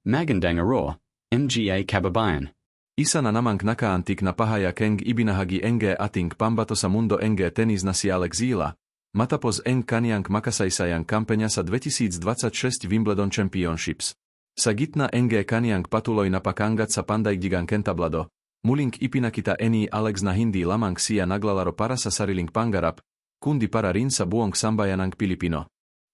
Magandang Araw, mga kababayan. Isa na namang nakaantik na pahayag ang ibinahagi enge ating pambato sa mundo enge tenis na si Alex Zila, matapos ang kaniyang makasaysayang kampanya sa 2026 Wimbledon Championships. Sa gitna enge kaniyang patuloy na pakangat sa pandaigdigang kentablado, muling ipinakita ni Alex na hindi lamang siya naglalaro para sa sariling pangarap, kundi para rin sa buong sambayanang Pilipino.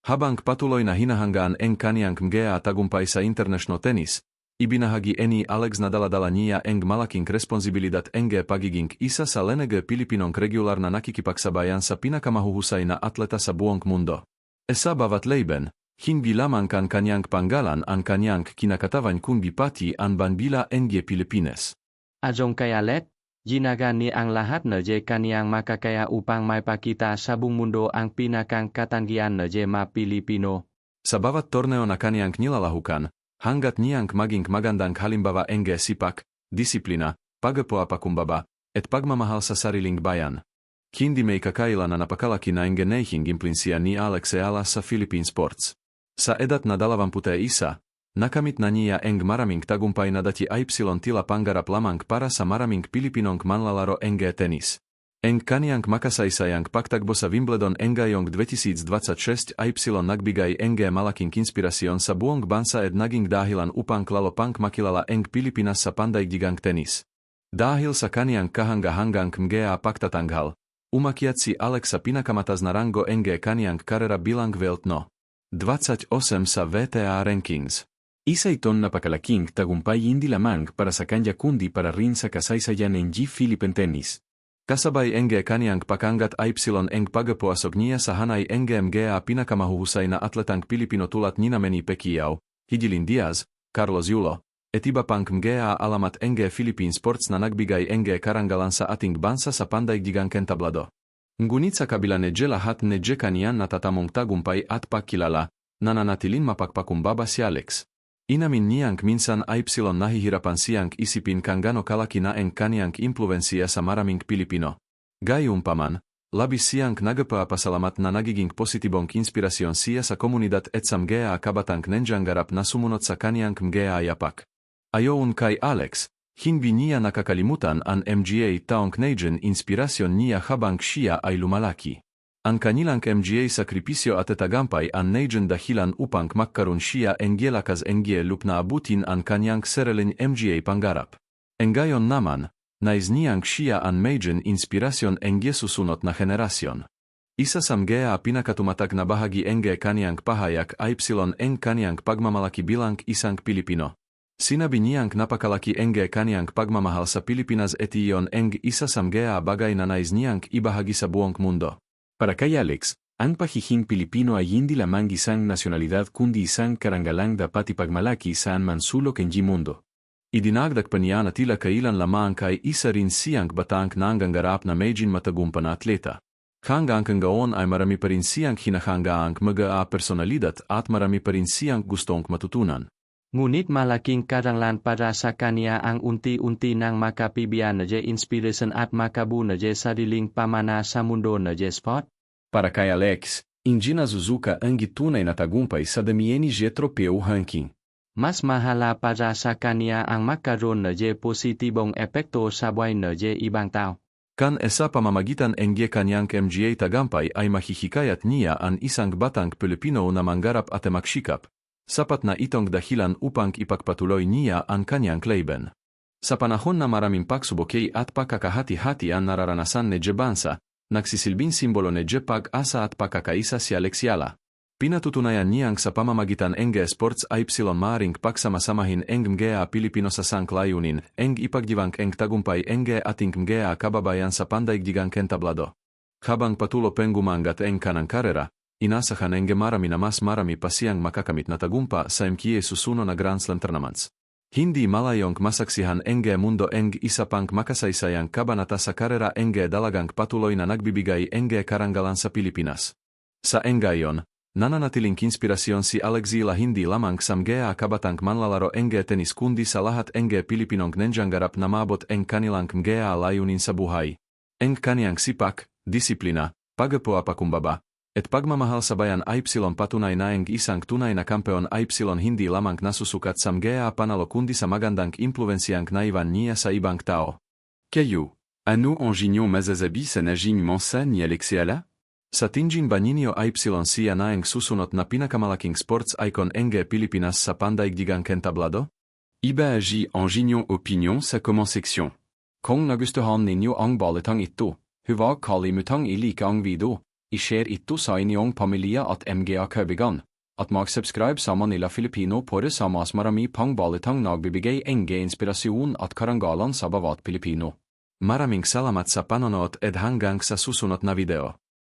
Habang patuloy na hinahanggaan ang kaniyang mga tagumpay sa international tennis, ibinahagi ni Alex na daladala niya ang malaking responsibilidad enge pagiging isa sa lenege Pilipinong regular na nakikipagsabayan sa pinakamahuhusay na atleta sa buong mundo. Sa bawat laban, hindi lamang kan kanyang panggalan ang kanyang kinakatawan kundi pati ang banbila enge Pilipinas. Ajong kayalet, ginagani ang lahat na kaniyang makakaya upang maipakita sa buong mundo ang pinakang katanggihan na mga Pilipino. Sa bawat torneo na kaniyang nilalahukan, hanggat niyang maging magandang halimbawa enge sipak, disiplina, pagpapakumbaba, at pagmamahal sa sariling bayan. Hindi may kakaila na napakalaki na enge nehing implinsiya ni Alex Zila sa Philippine sports. Sa edad na 21, nakamit na niya ang maraming tagumpay na dati ay tila pangarap lamang para sa maraming Pilipinong manlalaro enge tenis. Ang kaniyang makasaysayang pagtakbo sa Wimbledon ngayong 2026 ay nagbigay enge malaking inspirasyon sa buong bansa at naging dahilan upang lalo makilala ang Pilipinas sa pandaigdigang tenis. Dahil sa kaniyang kahanga-hanggang mga pagtatanghal, umakyat si Alex sa pinakamatas na ranggo enge kaniyang karera bilang Welt no. 28 sa WTA rankings. Isa iton napakalaking tagumpay hindi lamang para sa kanya kundi para rin sa kasaysayan ng Philippine tennis. Kasabay enge kaniyang pakangat ay ang pagpuasok niya sa hanay enge mga pinakamahuhusay na atletang Pilipino tulad ni Manny Pacquiao, Hidilyn Diaz, Carlos Yulo, et iba pang mga alamat enge Philippine sports na nagbigay enge karangalan sa ating bansa sa pandaigdigang kentablado. Ngunit sa kabila nedje lahat nedje kaniyan natatamong tagumpay at pagkilala, nananatilin mapagpakumbaba si Alex. Inamin niyang minsan ay nahihirapan siyang isipin kang gano kalaki na ang kaniyang impluensya sa maraming Pilipino. Gayunpaman, labis siyang nagpapasalamat na nagiging positibong inspirasyon siya sa komunidad at sa mga kabatang nenjangarap na sumunod sa kaniyang mga yapak. Ayon kay Alex, hindi niya nakakalimutan ang mga taong naging inspirasyon niya habang siya ay lumalaki. Ang kanilang mga sakripisyo at tagumpay ang naging dahilan upang magkaroon siya ng lakas lup na abutin ang kanyang sariling mga pangarap. Ngayon naman, nais niyang siya ang maging inspirasyon ng susunod na henerasyon. Isa sa mga pinakatumatag na bahagi ng kanyang pahayag ay ang kanyang pagmamalaki bilang isang Pilipino. Sinabi niyang napakalaki ang kanyang pagmamahal sa Pilipinas at iyon ang isa sa mga bagay na nais niyang ibahagi sa buong mundo. Para kay Alex, ang pagiging Pilipino ay hindi lamang isang nasyonalidad kundi isang karangalang dapat ipagmalaki saan man sulok ng mundo. Idinagdag pa niya na tila kailan lamang kay isa rin siyang batang nanggangarap na medyo matagumpa na atleta. Hanggang ngayon ay marami pa rin siyang hinahanggaang mga personalidad at marami pa rin siyang gustong matutunan. Ngunit malaking karangalan para sa kanya ang unti-unti nang makapibigyan na inspirasyon at makabuo na sariling pamana sa mundo na sport. Para kay Alex, hindi nazuzuka ang tunay na tagumpay sa damieni tropeo ranking. Mas mahala para sa kanya ang magkaroon na positibong epekto sa buhay na ibang tao. Kan sa pamamagitan ng kanyang mga tagumpay ay mahihikayat niya ang isang batang Pilipino na mangarap at magsikap. Sapat na itong dahilan upang ipagpatuloy niya ang kanyang laban. Sa panahon na maraming pagsubok at pagkakahati-hati ang nararanasan ng bansa, nagsisilbing simbolo ng pag-asa at pagkakaisa si Alex Zila. Pinatutunayan niyang sa pamamagitan ng sports ay maaring pagsamasamahin ang mga Pilipino sa sanglayunin, ang ipagdiwang ang tagumpay ang ating mga kababayan sa pandaigdigang kentablado. Habang patuloy pang gumangat ang kanang karera, inasahan ng marami na mas marami pa siyang makakamit na tagumpa sa mga susunod na Grand Slam tournaments. Hindi malayong masaksihan ang mundo ang isa pang makasaysayang kabanata sa karera ang dalagang patuloy na nagbibigay ang karangalan sa Pilipinas. Sa ngayon, nananatiling inspirasyon si Alex Zila hindi lamang sa mga kabatang manlalaro ang tenis kundi sa lahat ang Pilipinong nenjangarap na mabot ang kanilang mga layunin sa buhay. Ang kaniyang sipak, disiplina, pagpapakumbaba, Et pagmamahal sabayan ay patunay naeng isang tunay na kampeon ay hindi lamang nasusukat sam gea panalo kundi sa magandang impluensyang naiwan niya sa ibang tao. Caillou. Ano Angignon Mazazabi sa Najim Mansa ni Alexiala? Sa tingin ba ninyo ay siya naeng susunod na pinakamalaking sports icon NG Pilipinas sa pandaigdigang kentablado? Iba agi Angignon opinion sa comment section. Kung nagustuhan ninyo ang balitang ito, huwag kalimutang i-like ang video, i-share ito sa inyong pamilya at mga kaibigan, at mag-subscribe sa Manila Filipino para sa mas marami pang balitang nagbibigay ng inspirasyon at karangalan sa bawat Pilipino. Maraming salamat sa panonood at hanggang sa susunod na video.